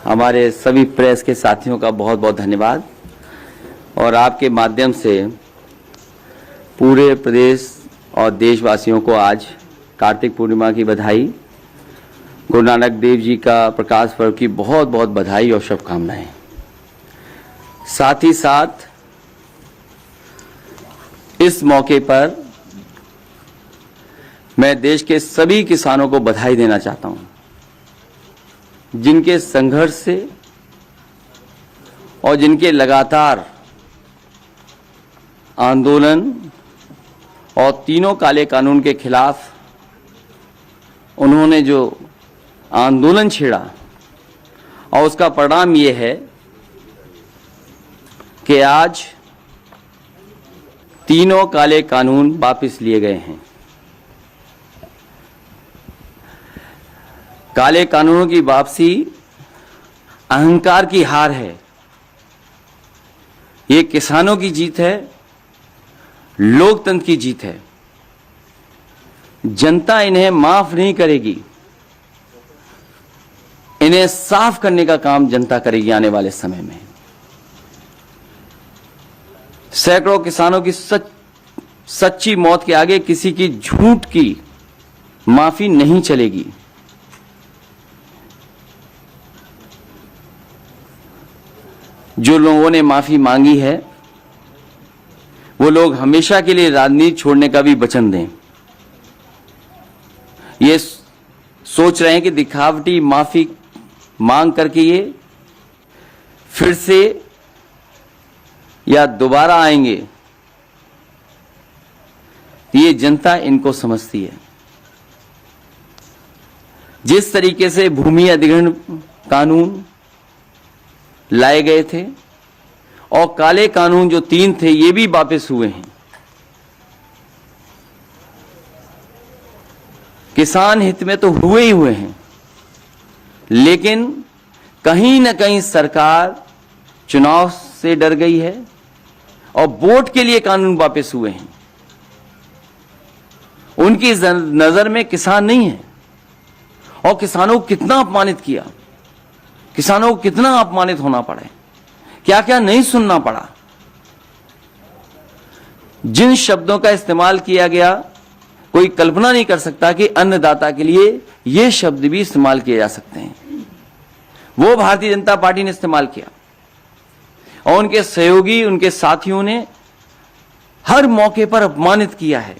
हमारे सभी प्रेस के साथियों का बहुत बहुत धन्यवाद और आपके माध्यम से पूरे प्रदेश और देशवासियों को आज कार्तिक पूर्णिमा की बधाई, गुरु नानक देव जी का प्रकाश पर्व की बहुत बहुत बधाई और शुभकामनाएं। साथ ही साथ इस मौके पर मैं देश के सभी किसानों को बधाई देना चाहता हूं, जिनके संघर्ष से और जिनके लगातार आंदोलन और तीनों काले कानून के खिलाफ उन्होंने जो आंदोलन छेड़ा और उसका परिणाम ये है कि आज तीनों काले कानून वापस लिए गए हैं। काले कानूनों की वापसी अहंकार की हार है। ये किसानों की जीत है, लोकतंत्र की जीत है। जनता इन्हें माफ नहीं करेगी, इन्हें साफ करने का काम जनता करेगी आने वाले समय में। सैकड़ों किसानों की सच्ची मौत के आगे किसी की झूठ की माफी नहीं चलेगी। जो लोगों ने माफी मांगी है वो लोग हमेशा के लिए राजनीति छोड़ने का भी वचन दें। ये सोच रहे हैं कि दिखावटी माफी मांग करके ये फिर से या दोबारा आएंगे, ये जनता इनको समझती है। जिस तरीके से भूमि अधिग्रहण कानून लाए गए थे और काले कानून जो 3 थे ये भी वापस हुए हैं। किसान हित में तो हुए ही हुए हैं, लेकिन कहीं न कहीं सरकार चुनाव से डर गई है और वोट के लिए कानून वापस हुए हैं। उनकी नजर में किसान नहीं है और किसानों को कितना अपमानित किया, किसानों को कितना अपमानित होना पड़े, क्या क्या नहीं सुनना पड़ा। जिन शब्दों का इस्तेमाल किया गया कोई कल्पना नहीं कर सकता कि अन्नदाता के लिए ये शब्द भी इस्तेमाल किए जा सकते हैं। वो भारतीय जनता पार्टी ने इस्तेमाल किया और उनके सहयोगी, उनके साथियों ने हर मौके पर अपमानित किया है।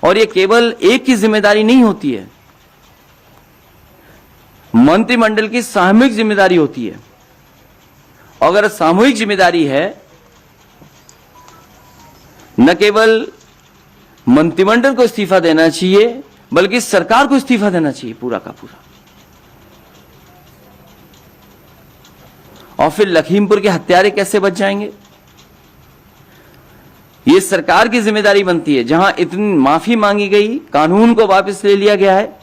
और ये केवल एक की जिम्मेदारी नहीं होती है, मंत्रिमंडल की सामूहिक जिम्मेदारी होती है। अगर सामूहिक जिम्मेदारी है, न केवल मंत्रिमंडल को इस्तीफा देना चाहिए बल्कि सरकार को इस्तीफा देना चाहिए पूरा का पूरा। और फिर लखीमपुर के हत्यारे कैसे बच जाएंगे? ये सरकार की जिम्मेदारी बनती है। जहां इतनी माफी मांगी गई, कानून को वापस ले लिया गया है,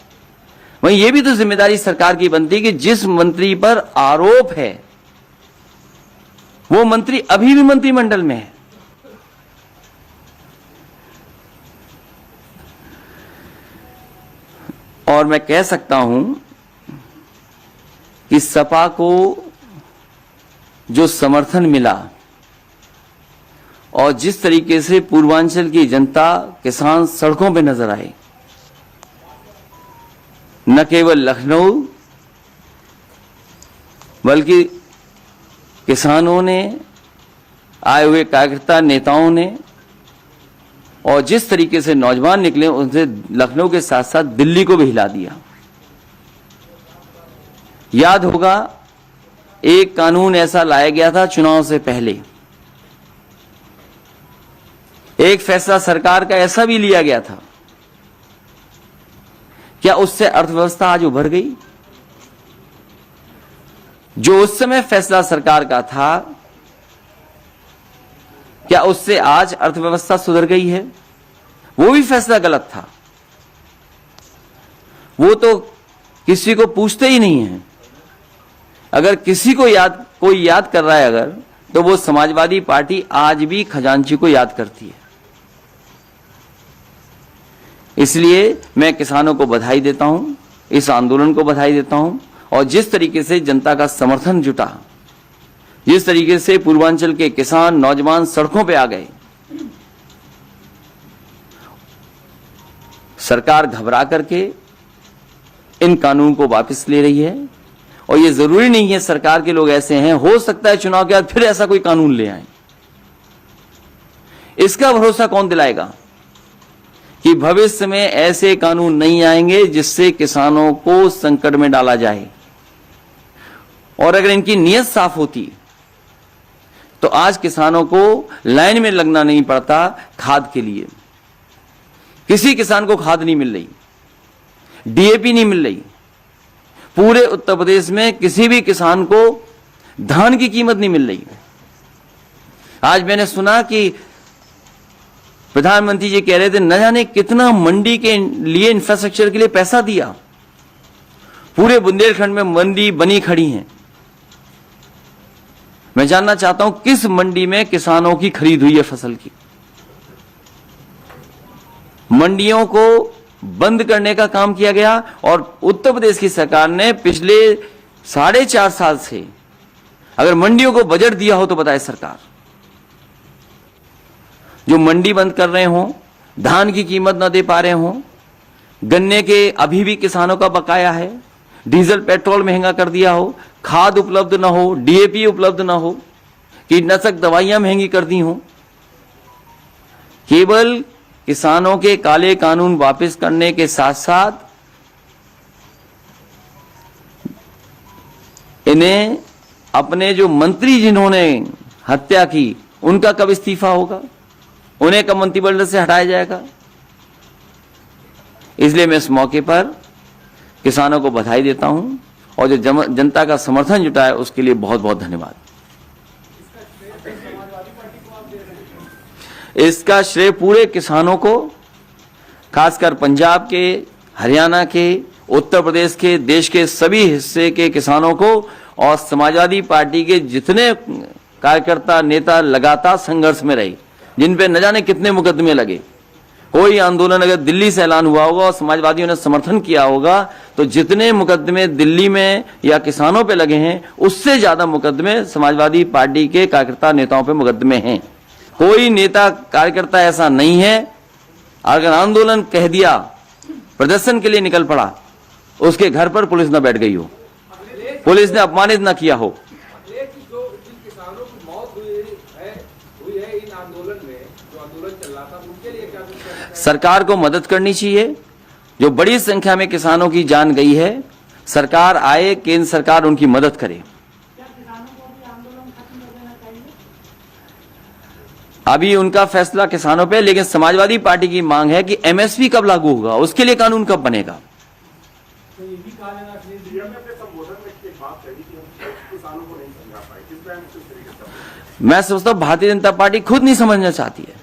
वहीं यह भी तो जिम्मेदारी सरकार की बनती है कि जिस मंत्री पर आरोप है वो मंत्री अभी भी मंत्रिमंडल में है। और मैं कह सकता हूं कि सपा को जो समर्थन मिला और जिस तरीके से पूर्वांचल की जनता, किसान सड़कों पर नजर आए, न केवल लखनऊ बल्कि किसानों ने, आए हुए कार्यकर्ता नेताओं ने, और जिस तरीके से नौजवान निकले उनसे लखनऊ के साथ साथ दिल्ली को भी हिला दिया। याद होगा एक कानून ऐसा लाया गया था चुनाव से पहले, एक फैसला सरकार का ऐसा भी लिया गया था। क्या उससे अर्थव्यवस्था आज उभर गई? जो उस समय फैसला सरकार का था, क्या उससे आज अर्थव्यवस्था सुधर गई है? वो भी फैसला गलत था। वो तो किसी को पूछते ही नहीं है। अगर किसी को कोई याद कर रहा है अगर, तो वो समाजवादी पार्टी आज भी खजांची को याद करती है। इसलिए मैं किसानों को बधाई देता हूं, इस आंदोलन को बधाई देता हूं और जिस तरीके से जनता का समर्थन जुटा, जिस तरीके से पूर्वांचल के किसान नौजवान सड़कों पे आ गए, सरकार घबरा करके इन कानून को वापस ले रही है। और ये जरूरी नहीं है सरकार के लोग ऐसे हैं, हो सकता है चुनाव के बाद फिर ऐसा कोई कानून ले आए। इसका भरोसा कौन दिलाएगा कि भविष्य में ऐसे कानून नहीं आएंगे जिससे किसानों को संकट में डाला जाए। और अगर इनकी नीयत साफ होती तो आज किसानों को लाइन में लगना नहीं पड़ता खाद के लिए। किसी किसान को खाद नहीं मिल रही, डीएपी नहीं मिल रही। पूरे उत्तर प्रदेश में किसी भी किसान को धान की कीमत नहीं मिल रही। आज मैंने सुना कि प्रधानमंत्री जी कह रहे थे न जाने कितना मंडी के लिए इंफ्रास्ट्रक्चर के लिए पैसा दिया। पूरे बुंदेलखंड में मंडी बनी खड़ी हैं। मैं जानना चाहता हूं किस मंडी में किसानों की खरीद हुई है फसल की। मंडियों को बंद करने का काम किया गया और उत्तर प्रदेश की सरकार ने पिछले 4.5 साल से अगर मंडियों को बजट दिया हो तो बताए सरकार। जो मंडी बंद कर रहे हो, धान की कीमत न दे पा रहे हो, गन्ने के अभी भी किसानों का बकाया है, डीजल पेट्रोल महंगा कर दिया हो, खाद उपलब्ध न हो, डीएपी उपलब्ध न हो, कीटनाशक दवाइयां महंगी कर दी हो, केवल किसानों के काले कानून वापस करने के साथ साथ इन्हें अपने जो मंत्री जिन्होंने हत्या की उनका कब इस्तीफा होगा, उन्हें कब मंत्रिमंडल से हटाया जाएगा। इसलिए मैं इस मौके पर किसानों को बधाई देता हूं और जो जनता का समर्थन जुटा है उसके लिए बहुत बहुत धन्यवाद। इसका श्रेय पूरे किसानों को, खासकर पंजाब के, हरियाणा के, उत्तर प्रदेश के, देश के सभी हिस्से के किसानों को और समाजवादी पार्टी के जितने कार्यकर्ता नेता लगातार संघर्ष में रहे, जिन पे न जाने कितने मुकदमे लगे। कोई आंदोलन अगर दिल्ली से ऐलान हुआ होगा और समाजवादियों ने समर्थन किया होगा तो जितने मुकदमे दिल्ली में या किसानों पे लगे हैं उससे ज्यादा मुकदमे समाजवादी पार्टी के कार्यकर्ता नेताओं पे मुकदमे हैं। कोई नेता कार्यकर्ता ऐसा नहीं है अगर आंदोलन कह दिया, प्रदर्शन के लिए निकल पड़ा, उसके घर पर पुलिस न बैठ गई हो, पुलिस ने अपमानित न किया हो। सरकार को मदद करनी चाहिए। जो बड़ी संख्या में किसानों की जान गई है, सरकार आए, केंद्र सरकार उनकी मदद करे। अभी उनका फैसला किसानों पे, लेकिन समाजवादी पार्टी की मांग है कि एमएसपी कब लागू होगा, उसके लिए कानून कब बनेगा। मैं समझता हूं भारतीय जनता पार्टी खुद नहीं समझना चाहती है।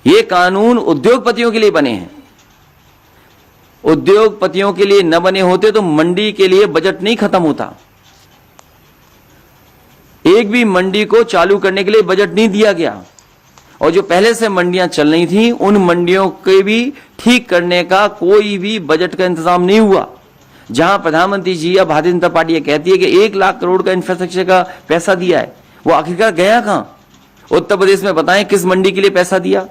ये कानून उद्योगपतियों के लिए बने हैं। उद्योगपतियों के लिए न बने होते तो मंडी के लिए बजट नहीं खत्म होता। एक भी मंडी को चालू करने के लिए बजट नहीं दिया गया और जो पहले से मंडियां चल रही थी उन मंडियों के भी ठीक करने का कोई भी बजट का इंतजाम नहीं हुआ। जहां प्रधानमंत्री जी या भारतीय जनता पार्टी ये कहती है कि 1 लाख करोड़ का इंफ्रास्ट्रक्चर का पैसा दिया है, वो आखिरकार गया कहां? उत्तर प्रदेश में बताएं किस मंडी के लिए पैसा दिया।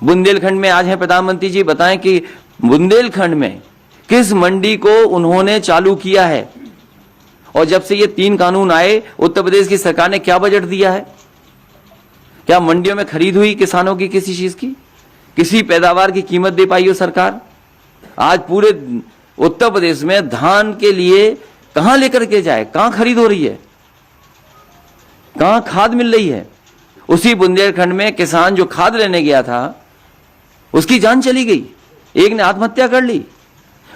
बुंदेलखंड में आज है प्रधानमंत्री जी, बताएं कि बुंदेलखंड में किस मंडी को उन्होंने चालू किया है। और जब से ये 3 कानून आए उत्तर प्रदेश की सरकार ने क्या बजट दिया है? क्या मंडियों में खरीद हुई किसानों की किसी चीज की? किसी पैदावार की कीमत दे पाई हो सरकार? आज पूरे उत्तर प्रदेश में धान के लिए कहां लेकर के जाए, कहां खरीद हो रही है, कहां खाद मिल रही है? उसी बुंदेलखंड में किसान जो खाद लेने गया था उसकी जान चली गई, एक ने आत्महत्या कर ली।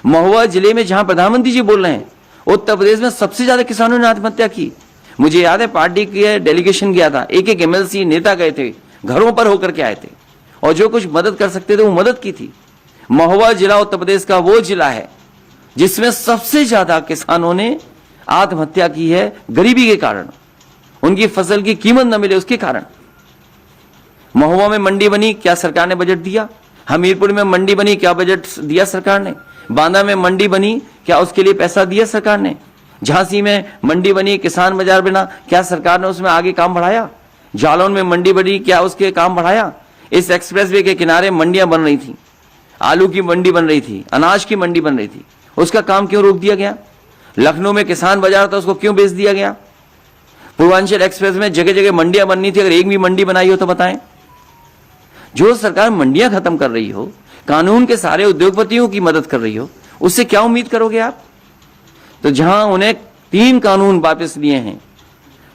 महुआ जिले में जहां प्रधानमंत्री जी बोल रहे हैं, उत्तर प्रदेश में सबसे ज्यादा किसानों ने आत्महत्या की। मुझे याद है पार्टी के डेलीगेशन गया था, एक एमएलसी नेता गए थे, घरों पर होकर के आए थे और जो कुछ मदद कर सकते थे वो मदद की थी। महुआ जिला उत्तर प्रदेश का वो जिला है जिसमें सबसे ज्यादा किसानों ने आत्महत्या की है, गरीबी के कारण, उनकी फसल की कीमत न मिले उसके कारण। महुआ में मंडी बनी, क्या सरकार ने बजट दिया? हमीरपुर में मंडी बनी, क्या बजट दिया सरकार ने? बांदा में मंडी बनी, क्या उसके लिए पैसा दिया सरकार ने? झांसी में मंडी बनी, किसान बाजार बना, क्या सरकार ने उसमें आगे काम बढ़ाया? जालौन में मंडी बनी, क्या उसके काम बढ़ाया? इस एक्सप्रेसवे के किनारे मंडियां बन रही थी, आलू की मंडी बन रही थी, अनाज की मंडी बन रही थी, उसका काम क्यों रोक दिया गया? लखनऊ में किसान बाजार था, उसको क्यों बेच दिया गया? पूर्वांचल एक्सप्रेस में जगह जगह मंडियां बननी थी, अगर एक भी मंडी बनाई हो तो बताएं। जो सरकार मंडियां खत्म कर रही हो, कानून के सारे उद्योगपतियों की मदद कर रही हो, उससे क्या उम्मीद करोगे आप? तो जहां उन्हें 3 कानून वापस लिए हैं,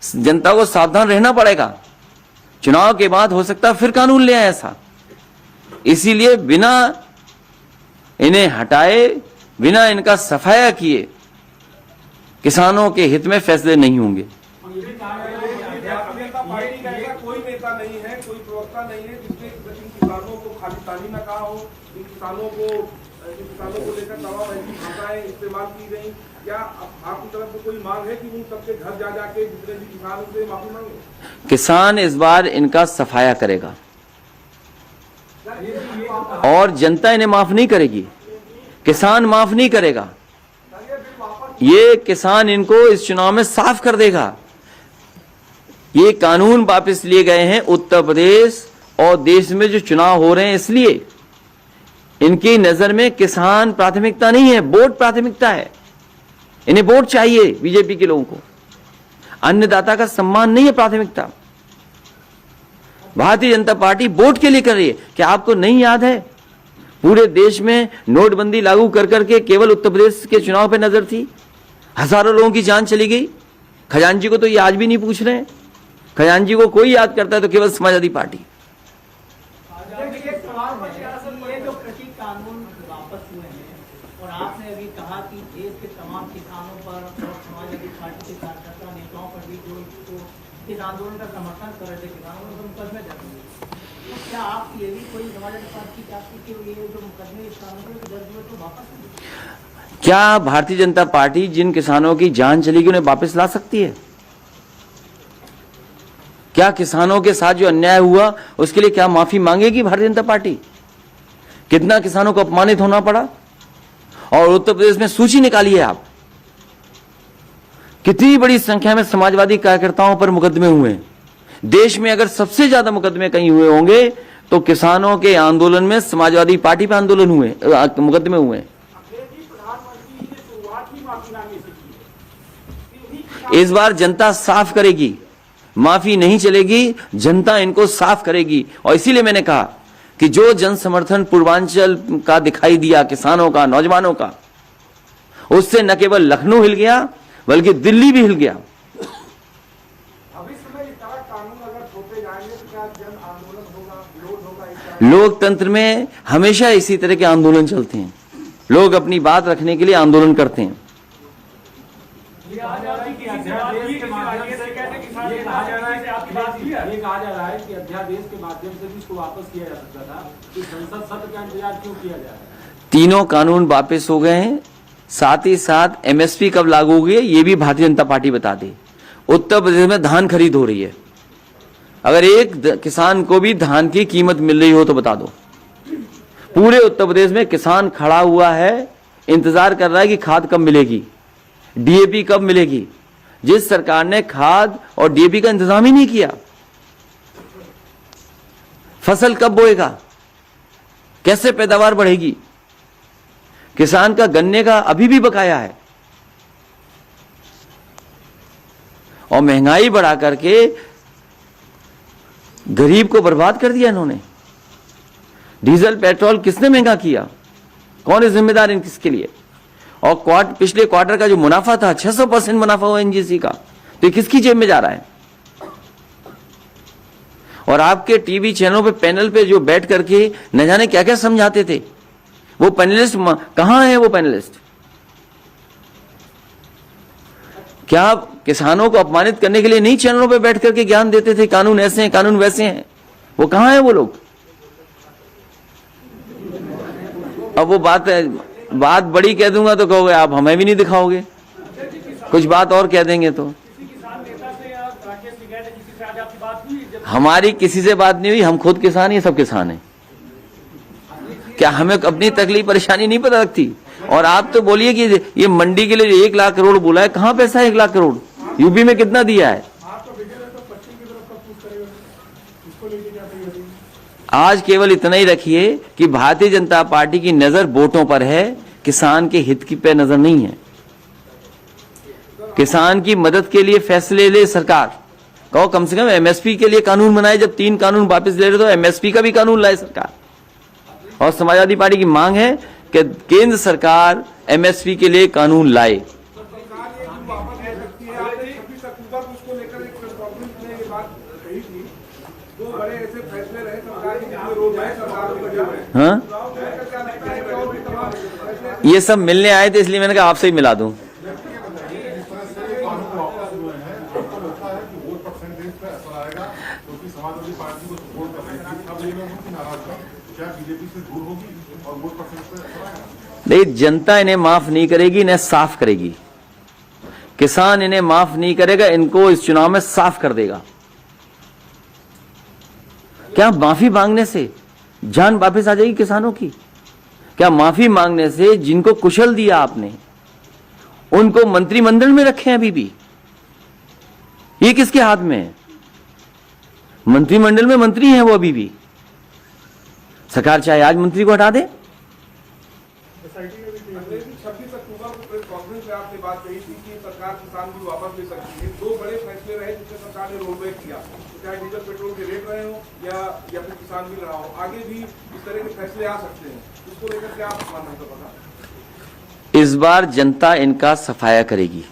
जनता को सावधान रहना पड़ेगा। चुनाव के बाद हो सकता है फिर कानून ले आए ऐसा। इसीलिए बिना इन्हें हटाए, बिना इनका सफाया किए किसानों के हित में फैसले नहीं होंगे। कोई नेता नहीं है, कोई प्रवक्ता नहीं है जिसने किसानों को खाली ताली न कहा हो, किसानों को लेकर तमाम ऐसी भाषाएं इस्तेमाल की गई। क्या आपकी तरफ से कोई मांग है कि उन सबके घर जा जाके जितने भी किसान उनसे माफी मांगे? किसान इस बार इनका सफाया करेगा और जनता इन्हें माफ नहीं करेगी, किसान माफ नहीं करेगा। ये किसान इनको इस चुनाव में साफ कर देगा। ये कानून वापस लिए गए हैं उत्तर प्रदेश और देश में जो चुनाव हो रहे हैं, इसलिए इनकी नजर में किसान प्राथमिकता नहीं है, वोट प्राथमिकता है। इन्हें वोट चाहिए बीजेपी के लोगों को, अन्नदाता का सम्मान नहीं है प्राथमिकता। भारतीय जनता पार्टी वोट के लिए कर रही है। क्या आपको नहीं याद है पूरे देश में नोटबंदी लागू कर करके केवल उत्तर प्रदेश के चुनाव पे नजर थी, हजारों लोगों की जान चली गई। खजांची को तो ये आज भी नहीं पूछ रहे हैं। खजांची को कोई याद करता है तो केवल समाजवादी पार्टी। जो कृषि कानून वापस हुए हैं और आपने अभी कहा कि देश के तमाम किसानों पर और समाजवादी पार्टी के कार्यकर्ता नेताओं पर भी जो इस आंदोलन का समर्थन कर रहे थे किसानों को मुकदमे दर्ज हुए, तो क्या आप ये भी कोई समाजवादी पार्टी चाहती कि ये जो मुकदमे इस कानून के दर्ज हुए तो वापस? क्या भारतीय जनता पार्टी जिन किसानों की जान चली गई उन्हें वापस ला सकती है? क्या किसानों के साथ जो अन्याय हुआ उसके लिए क्या माफी मांगेगी भारतीय जनता पार्टी? कितना किसानों को अपमानित होना पड़ा। और उत्तर प्रदेश में सूची निकाली है आप, कितनी बड़ी संख्या में समाजवादी कार्यकर्ताओं पर मुकदमे हुए हैं। देश में अगर सबसे ज्यादा मुकदमे कहीं हुए होंगे तो किसानों के आंदोलन में समाजवादी पार्टी पर आंदोलन हुए, मुकदमे हुए। इस बार जनता साफ करेगी, माफी नहीं चलेगी, जनता इनको साफ करेगी। और इसीलिए मैंने कहा कि जो जन समर्थन पूर्वांचल का दिखाई दिया, किसानों का, नौजवानों का, उससे न केवल लखनऊ हिल गया बल्कि दिल्ली भी हिल गया। अभी समय इस तरह कानून अगर थोपे जाएंगे तो क्या जन आंदोलन होगा, विरोध होगा? लोकतंत्र में हमेशा इसी तरह के आंदोलन चलते हैं। लोग अपनी बात रखने के लिए आंदोलन करते हैं। ये कहा जा रहा है कि अध्यादेश के माध्यम से भी इसको वापस किया जा सकता था, कि संसद सत्र का इंतजार क्यों किया जा रहा है? तीनों कानून वापस हो गए हैं, साथ ही साथ एमएसपी कब लागू होगी ये भी भारतीय जनता पार्टी बता दे। उत्तर प्रदेश में धान खरीद हो रही है, अगर एक किसान को भी धान की कीमत मिल रही हो तो बता दो। पूरे उत्तर प्रदेश में किसान खड़ा हुआ है, इंतजार कर रहा है कि खाद कब मिलेगी, डीएपी कब मिलेगी। जिस सरकार ने खाद और डीएपी का इंतजाम ही नहीं किया, फसल कब बोएगा, कैसे पैदावार बढ़ेगी। किसान का गन्ने का अभी भी बकाया है और महंगाई बढ़ा करके गरीब को बर्बाद कर दिया इन्होंने। डीजल पेट्रोल किसने महंगा किया, कौन है जिम्मेदार इन किसके लिए? और पिछले क्वार्टर का जो मुनाफा था 600% मुनाफा हुआ एनजीसी का, तो ये किसकी जेब में जा रहा है? और आपके टीवी चैनलों पे पैनल पे जो बैठ करके न जाने क्या क्या समझाते थे, वो पैनलिस्ट कहां है? वो पैनलिस्ट क्या किसानों को अपमानित करने के लिए नहीं चैनलों पे बैठ करके ज्ञान देते थे, कानून ऐसे हैं, कानून वैसे हैं? वो कहां है वो लोग? अब वो बात बड़ी कह दूंगा तो कहोगे आप हमें भी नहीं दिखाओगे, कुछ बात और कह देंगे तो। हमारी किसी से बात नहीं हुई, हम खुद किसान ही, सब किसान हैं। क्या हमें अपनी तकलीफ परेशानी नहीं पता लगती? और आप तो बोलिए कि ये मंडी के लिए 1 लाख करोड़ बोला है, कहां पैसा है 1 लाख करोड़? यूपी में कितना दिया है? आज केवल इतना ही रखिए कि भारतीय जनता पार्टी की नजर वोटों पर है, किसान के हित की पे नजर नहीं है। किसान की मदद के लिए फैसले ले सरकार, कहो कम से कम एमएसपी के लिए कानून बनाए। जब 3 कानून वापस ले रहे तो एमएसपी का भी कानून लाए सरकार। और समाजवादी पार्टी की मांग है कि केंद्र सरकार एमएसपी के लिए कानून लाए। सरकार ये जो वापस ले सकती है, आपने 26 अक्टूबर को इसको लेकर एक प्रेस कॉन्फ्रेंस में ये बात कही थी। 2 बड़े ऐसे फैसले रहे सरकार के, जिसमें रोड है सरकार के बजे हुए। हाँ, क्या लगता है कि और भी तमाम फैसले ये सब मिलने आए थे, इसलिए मैंने कहा आपसे ही मिला दूं। समाजवादी पार्टी को सपोर्ट कर रही थी, अब ये लोग उनकी नाराज है, क्या बीजेपी से दूर होगी और वोट परसेंट पे असर आएगा? नहीं, जनता इन्हें माफ नहीं करेगी, इन्हें साफ करेगी। किसान इन्हें माफ नहीं करेगा, इनको इस चुनाव में साफ कर देगा। क्या माफी मांगने से जान वापस आ जाएगी किसानों की? क्या माफी मांगने से जिनको कुशल दिया आपने, उनको मंत्रिमंडल में रखे हैं अभी भी? ये किसके हाथ में है? मंत्रिमंडल में मंत्री हैं वो अभी भी। सरकार चाहे आज मंत्री को हटा दे। 26 अक्टूबर को प्रेस कॉन्फ्रेंस में आपने बात कही थी कि सरकार किसान भी वापस ले सकती है। 2 बड़े फैसले रहे जिससे सरकार ने रोल बैक किया, चाहे डीजल पेट्रोल के रेट रहे हो या फिर किसान बिल रहा हो। आगे भी इस तरह के फैसले आ सकते हैं, इसको लेकर क्या आप मानना है? पता इस बार जनता इनका सफाया करेगी।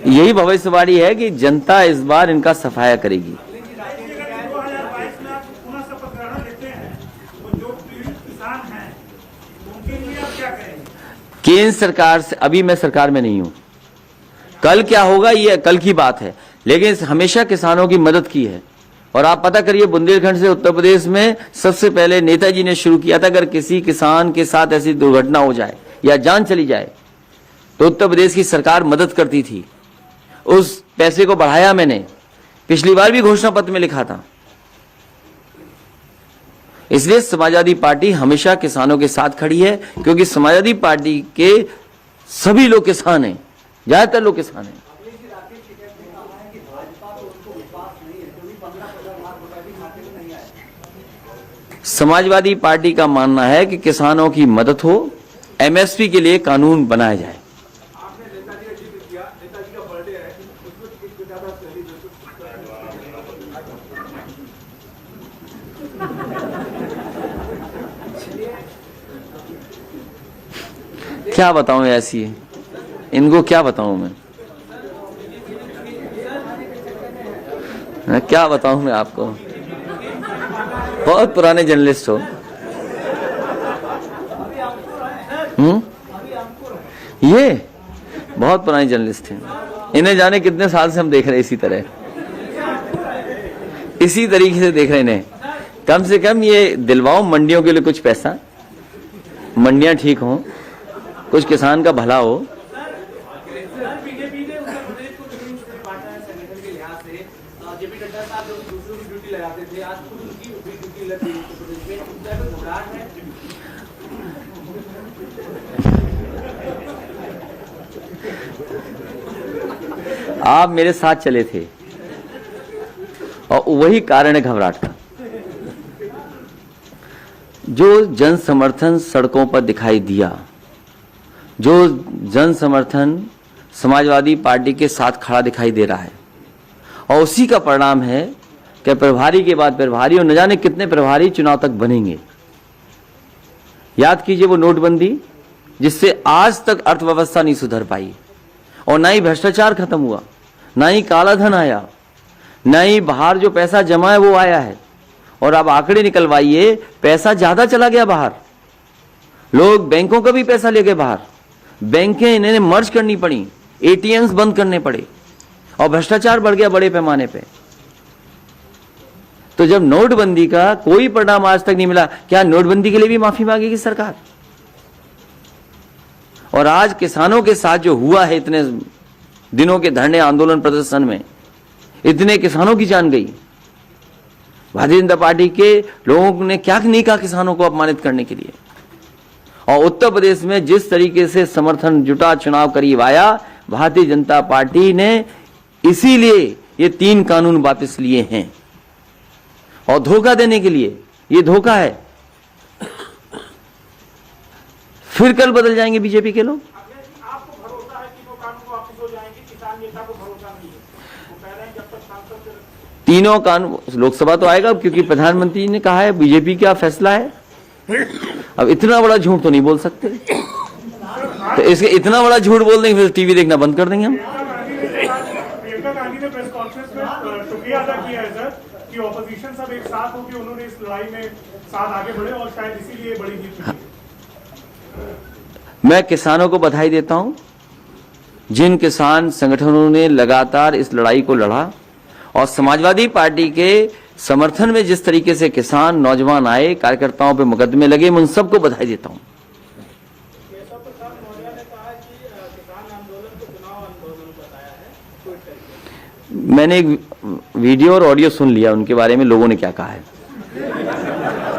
यही भविष्यवाणी है कि जनता इस बार इनका सफाया करेगी। 2022 में आप पुनः शपथ ग्रहण लेते हैं तो जो पीड़ित किसान हैं उनके लिए आप क्या करेंगे? केंद्र सरकार से, अभी मैं सरकार में नहीं हूं, कल क्या होगा ये कल की बात है, लेकिन हमेशा किसानों की मदद की है। और आप पता करिए, बुंदेलखंड से उत्तर प्रदेश में सबसे पहले नेताजी ने शुरू किया था, अगर किसी किसान के साथ ऐसी दुर्घटना हो जाए या जान चली जाए तो उत्तर प्रदेश की सरकार मदद करती थी। उस पैसे को बढ़ाया मैंने, पिछली बार भी घोषणा पत्र में लिखा था। इसलिए समाजवादी पार्टी हमेशा किसानों के साथ खड़ी है, क्योंकि समाजवादी पार्टी के सभी लोग किसान हैं, ज्यादातर लोग किसान हैं। समाजवादी पार्टी का मानना है कि किसानों की मदद हो, एमएसपी के लिए कानून बनाया जाए। आपने नेताजी का जिक्र किया, नेताजी का बर्थडे है, उसमें किस ज्यादा क्या बताऊं ऐसी है, इनको क्या बताऊं मैं क्या बताऊं मैं आपको? बहुत पुराने जर्नलिस्ट हो। ये बहुत पुराने जर्नलिस्ट हैं, इन्हें जाने कितने साल से हम देख रहे हैं, इसी तरीके से देख रहे हैं इन्हें। कम से कम ये दिलवाओ मंडियों के लिए कुछ पैसा, मंडियां ठीक हों, कुछ किसान का भला हो। बीजेपी ने उत्तर प्रदेश को कितनी बांटा है संगठन के लिहाज से? जेपी नड्डा साहब जो दूसरों की ड्यूटी लगाते थे, आज खुद उनकी ड्यूटी लग गई उत्तर प्रदेश में, उनका कोई घबराहट है? आप मेरे साथ चले थे और वही कारण है घबराहट का। जो जन समर्थन सड़कों पर दिखाई दिया, जो जन समर्थन समाजवादी पार्टी के साथ खड़ा दिखाई दे रहा है, और उसी का परिणाम है कि प्रभारी के बाद प्रभारी, और न जाने कितने प्रभारी चुनाव तक बनेंगे। याद कीजिए वो नोटबंदी, जिससे आज तक अर्थव्यवस्था नहीं सुधर पाई, और ना ही भ्रष्टाचार खत्म हुआ, ना ही काला धन आया, ना ही बाहर जो पैसा जमा है वो आया है। और अब आंकड़े निकलवाइए, पैसा ज्यादा चला गया बाहर, लोग बैंकों का भी पैसा ले गए बाहर, बैंकें इन्हें मर्ज करनी पड़ी, एटीएम्स बंद करने पड़े, और भ्रष्टाचार बढ़ गया बड़े पैमाने पे। तो जब नोटबंदी का कोई परिणाम आज तक नहीं मिला, क्या नोटबंदी के लिए भी माफी मांगेगी सरकार? और आज किसानों के साथ जो हुआ है, इतने दिनों के धरने आंदोलन प्रदर्शन में इतने किसानों की जान गई, भारतीय जनता पार्टी के लोगों ने क्या नहीं कहा किसानों को अपमानित करने के लिए। और उत्तर प्रदेश में जिस तरीके से समर्थन जुटा, चुनाव करीब आया, भारतीय जनता पार्टी ने इसीलिए ये 3 कानून वापस लिए हैं। और धोखा देने के लिए, ये धोखा है। फिर कल बदल जाएंगे बीजेपी के लोग। आपको भरोसा है कि वो कानून वापस हो जाएंगे, किसान नेता को भरोसा नहीं है, वो कह रहे हैं जब तक सांसद से तीनों कानून लोकसभा तो आएगा, क्योंकि प्रधानमंत्री ने कहा है बीजेपी का फैसला है। अब इतना बड़ा झूठ तो नहीं बोल सकते, तो इसके इतना बड़ा झूठ बोल देंगे फिर टीवी देखना बंद कर देंगे हम। प्रियंका गांधी ने प्रेस कॉन्फ्रेंस में शुक्रिया अदा किया है सर कि ऑपोजिशन सब एक साथ होकर उन्होंने इस लड़ाई में साथ आगे बढ़े और शायद इसीलिए बड़ी जीत मिली। मैं किसानों को बधाई देता हूं, जिन किसान संगठनों ने लगातार इस लड़ाई को लड़ा और समाजवादी पार्टी के समर्थन में जिस तरीके से किसान नौजवान आए, कार्यकर्ताओं पे मुकदमे लगे, मैं उन सबको बधाई देता हूं। मैंने एक वीडियो और ऑडियो सुन लिया उनके बारे में, लोगों ने क्या कहा है।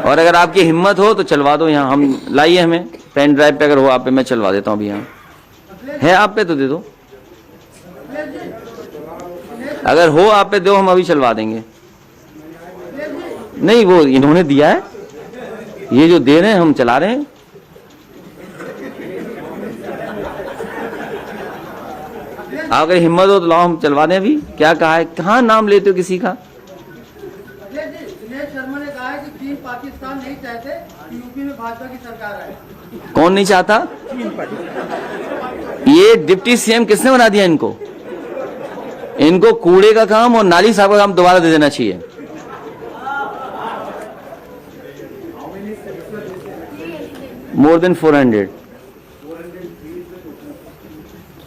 और अगर आपकी हिम्मत हो तो चलवा दो, यहाँ हम लाइए, हमें पेन ड्राइव पे अगर हो आप पे, मैं चलवा देता हूँ अभी। यहाँ है आप पे तो दे दो, अगर हो आप पे दो, हम अभी चलवा देंगे। नहीं, वो इन्होंने दिया है, ये जो दे रहे हैं हम चला रहे हैं। अगर हिम्मत हो तो लाओ, हम चलवा दें अभी। क्या कहा है, कहाँ नाम लेते हो किसी का? दिनेश शर्मा ने कहा है कि चीन पाकिस्तान नहीं चाहते कि यूपी में भाजपा की सरकार आए। कौन नहीं चाहता? ये डिप्टी सीएम किसने बना दिया इनको? इनको कूड़े का काम और नाली साहब का काम दोबारा दे देना चाहिए। More than 400।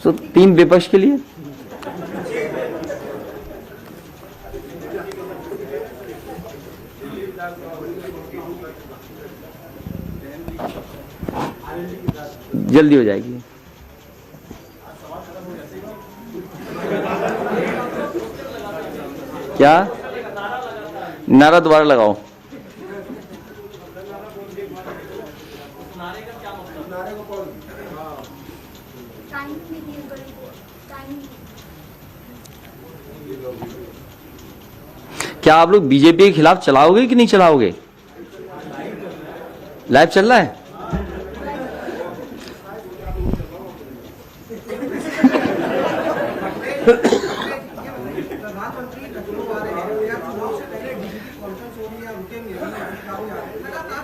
तो 3 विपक्ष के लिए। जल्दी हो जाएगी। क्या नारा दोबारा लगाओ? क्या आप लोग बीजेपी के खिलाफ चलाओगे कि नहीं चलाओगे? लाइव चल रहा है।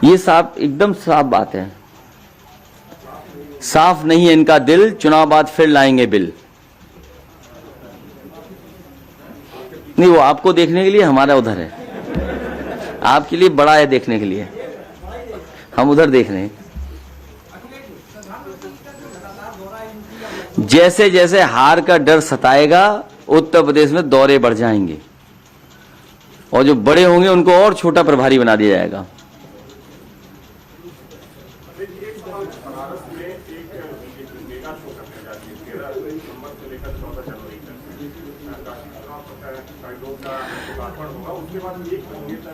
ये साफ, एकदम साफ बात है। साफ नहीं है इनका दिल, चुनाव बाद फिर लाएंगे बिल। नहीं, वो आपको देखने के लिए हमारा उधर है, आपके लिए बड़ा है देखने के लिए, हम उधर देख रहे हैं। जैसे जैसे हार का डर सताएगा, उत्तर प्रदेश में दौरे बढ़ जाएंगे और जो बड़े होंगे उनको और छोटा प्रभारी बना दिया जाएगा।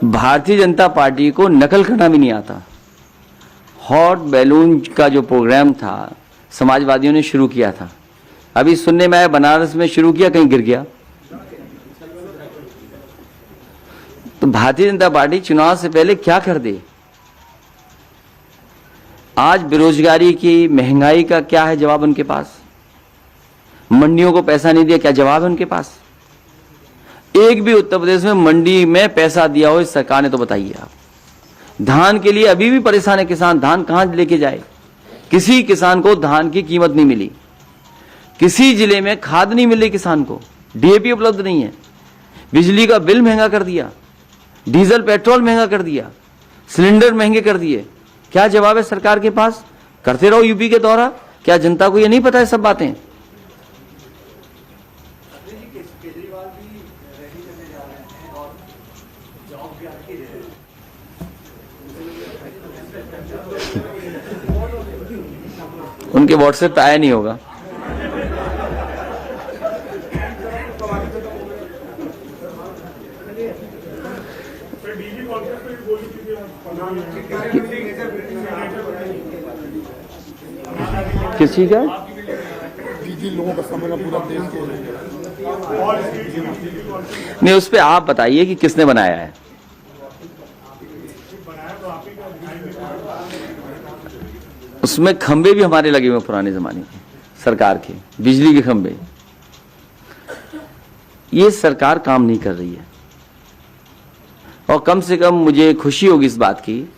भारतीय जनता पार्टी को नकल करना भी नहीं आता। हॉट बैलून का जो प्रोग्राम था समाजवादियों ने शुरू किया था, अभी सुनने में आया बनारस में शुरू किया, कहीं गिर गया। तो भारतीय जनता पार्टी चुनाव से पहले क्या कर दे? आज बेरोजगारी की, महंगाई का क्या है जवाब उनके पास? मंडियों को पैसा नहीं दिया, क्या जवाब है उनके पास? एक भी उत्तर प्रदेश में मंडी में पैसा दिया हो इस सरकार ने तो बताइए आप। धान के लिए अभी भी परेशान है किसान, धान कहां लेके जाए? किसी किसान को धान की कीमत नहीं मिली, किसी जिले में खाद नहीं मिली किसान को, डीएपी उपलब्ध नहीं है, बिजली का बिल महंगा कर दिया, डीजल पेट्रोल महंगा कर दिया, सिलेंडर महंगे कर दिए। क्या जवाब है सरकार के पास? करते रहो यूपी के दौरा। क्या जनता को ये नहीं पता है सब बातें? उनके व्हाट्सएप पे आया नहीं होगा। सर डीजी कॉन्फ्रेंस में भी बोली थी किस चीज का? डीजी लोगों का समय पूरा देश के और डीजी कॉन्फ्रेंस नहीं, उस पे आप बताइए कि किसने बनाया है। बनाया तो आप ही का ध्यान में। उसमें खंबे भी हमारे लगे हुए पुराने जमाने के, सरकार के बिजली के खंबे। ये सरकार काम नहीं कर रही है, और कम से कम मुझे खुशी होगी इस बात की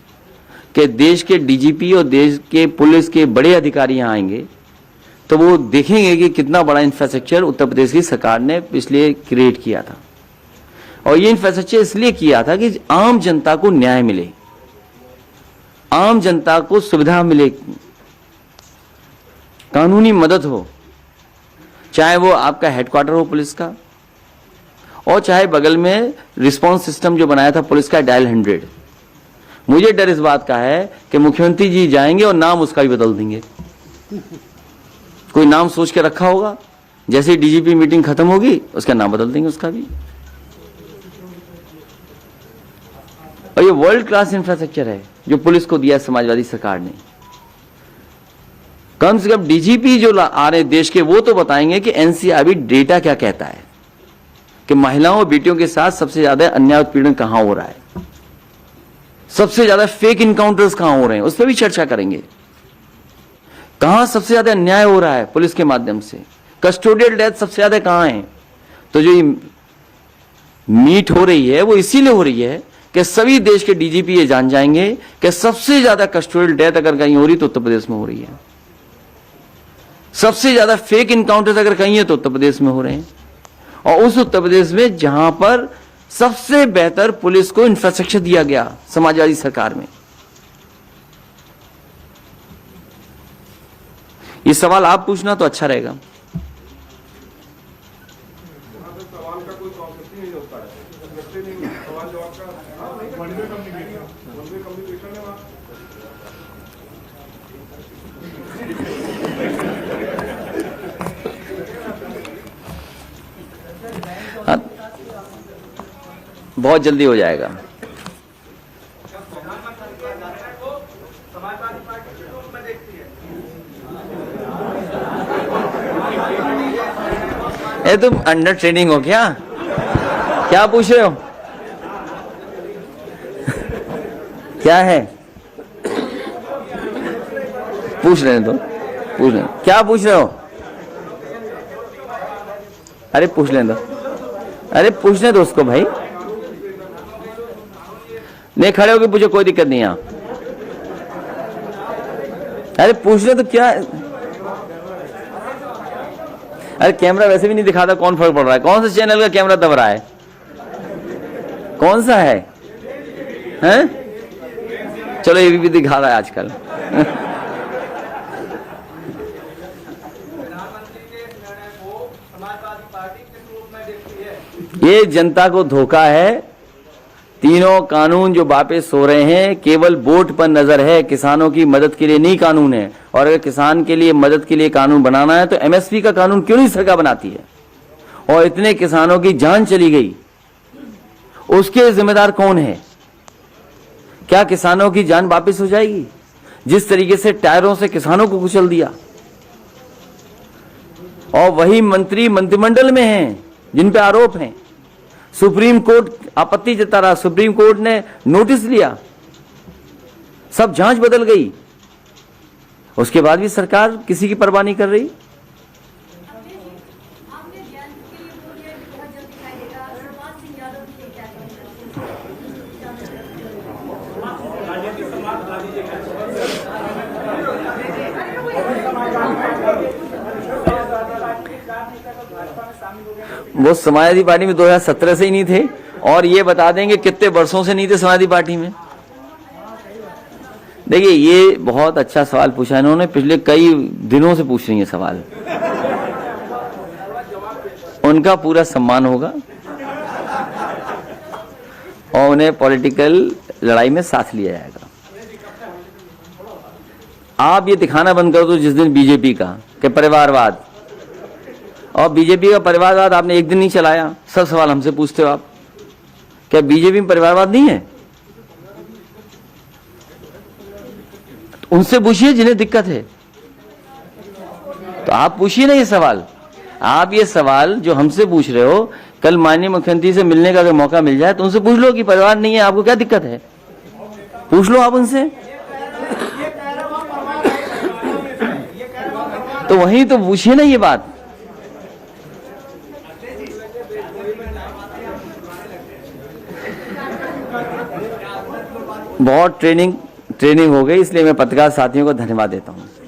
कि देश के डीजीपी और देश के पुलिस के बड़े अधिकारी यहाँ आएंगे तो वो देखेंगे कि कितना बड़ा इंफ्रास्ट्रक्चर उत्तर प्रदेश की सरकार ने पिछले क्रिएट किया था। और ये इंफ्रास्ट्रक्चर इसलिए किया था कि आम जनता को न्याय मिले, आम जनता को सुविधा मिले, कानूनी मदद हो, चाहे वो आपका हेडक्वार्टर हो पुलिस का, और चाहे बगल में रिस्पांस सिस्टम जो बनाया था पुलिस का डायल 100। मुझे डर इस बात का है कि मुख्यमंत्री जी जाएंगे और नाम उसका भी बदल देंगे। कोई नाम सोच के रखा होगा, जैसे ही डीजीपी मीटिंग खत्म होगी उसका नाम बदल देंगे उसका भी। और ये वर्ल्ड क्लास इंफ्रास्ट्रक्चर है जो पुलिस को दिया समाजवादी सरकार ने। कम से कम डीजीपी जो आ रहे देश के वो तो बताएंगे कि एनसीआरबी डेटा क्या कहता है कि महिलाओं और बेटियों के साथ सबसे ज्यादा अन्याय उत्पीड़न कहां हो रहा है, सबसे ज्यादा फेक इनकाउंटर्स कहां हो रहे हैं, उस पर भी चर्चा करेंगे। कहां सबसे ज्यादा अन्याय हो रहा है पुलिस के माध्यम से, कस्टोडियल डेथ सबसे ज्यादा कहां है। तो जो मीट हो रही है वो इसीलिए हो रही है कि सभी देश के डीजीपी ये जान जाएंगे कि सबसे ज्यादा कस्टोडियल डेथ अगर कहीं हो रही तो उत्तर प्रदेश में हो रही है, सबसे ज्यादा फेक इनकाउंटर्स अगर कहीं है तो उत्तर प्रदेश में हो रहे हैं, और उस उत्तर प्रदेश में जहां पर सबसे बेहतर पुलिस को इंफ्रास्ट्रक्चर दिया गया समाजवादी सरकार में। ये सवाल आप पूछना तो अच्छा रहेगा। सवाल का कोई कॉन्सेप्ट ही नहीं होता है, बच्चे नहीं सवाल जवाब का वन वे कम्युनिकेशन है वहाँ। हाँ, बहुत जल्दी हो जाएगा। समाजवादी पार्टी के रूप में देखती है। ए तुम अंडर ट्रेनिंग हो क्या? क्या पूछ रहे हो? क्या है? पूछ रहे हैं तो पूछ रहे हैं। क्या पूछ रहे हो? अरे पूछ लें दो, अरे पूछने दो उसको भाई। नहीं खड़े होके पूछो, कोई दिक्कत नहीं है। अरे पूछ ले तो क्या। अरे कैमरा वैसे भी नहीं दिखाता, कौन फर्क पड़ रहा है? कौन सा चैनल का कैमरा दब रहा है? कौन सा है? हैं? चलो ये भी दिखा रहा है आजकल। ये जनता को धोखा है। तीनों कानून जो वापस हो रहे हैं केवल वोट पर नजर है, किसानों की मदद के लिए नहीं कानून है। और अगर किसान के लिए मदद के लिए कानून बनाना है तो एमएसपी का कानून क्यों नहीं सरकार बनाती है? और इतने किसानों की जान चली गई, उसके जिम्मेदार कौन है? क्या किसानों की जान वापस हो जाएगी? जिस तरीके से टायरों से किसानों को कुचल दिया, और वही मंत्री मंत्रिमंडल में हैं जिन पे आरोप हैं। सुप्रीम कोर्ट आपत्ति जता रहा, सुप्रीम कोर्ट ने नोटिस लिया, सब जांच बदल गई, उसके बाद भी सरकार किसी की परवाह नहीं कर रही। वो समाजवादी पार्टी में 2017 से ही नहीं थे, और ये बता देंगे कितने वर्षों से नहीं थे समाजवादी पार्टी में। देखिए ये बहुत अच्छा सवाल पूछा इन्होंने, पिछले कई दिनों से पूछ रही है सवाल। उनका पूरा सम्मान होगा और उन्हें पॉलिटिकल लड़ाई में साथ लिया जाएगा। आप ये दिखाना बंद कर दो जिस दिन बीजेपी का कि परिवारवाद, और बीजेपी का परिवारवाद आपने एक दिन नहीं चलाया, सब सवाल हमसे पूछते हो आप क्या बीजेपी में परिवारवाद नहीं है? तो उनसे पूछिए जिन्हें दिक्कत है। तो आप पूछिए ना ये सवाल। आप ये सवाल जो हमसे पूछ रहे हो, कल माननीय मुख्यमंत्री से मिलने का अगर मौका मिल जाए तो उनसे पूछ लो कि परिवार नहीं है, आपको क्या दिक्कत है, पूछ लो आप उनसे। तो वहीं तो पूछिए ना ये बात। बहुत ट्रेनिंग हो गई, इसलिए मैं पत्रकार साथियों को धन्यवाद देता हूं।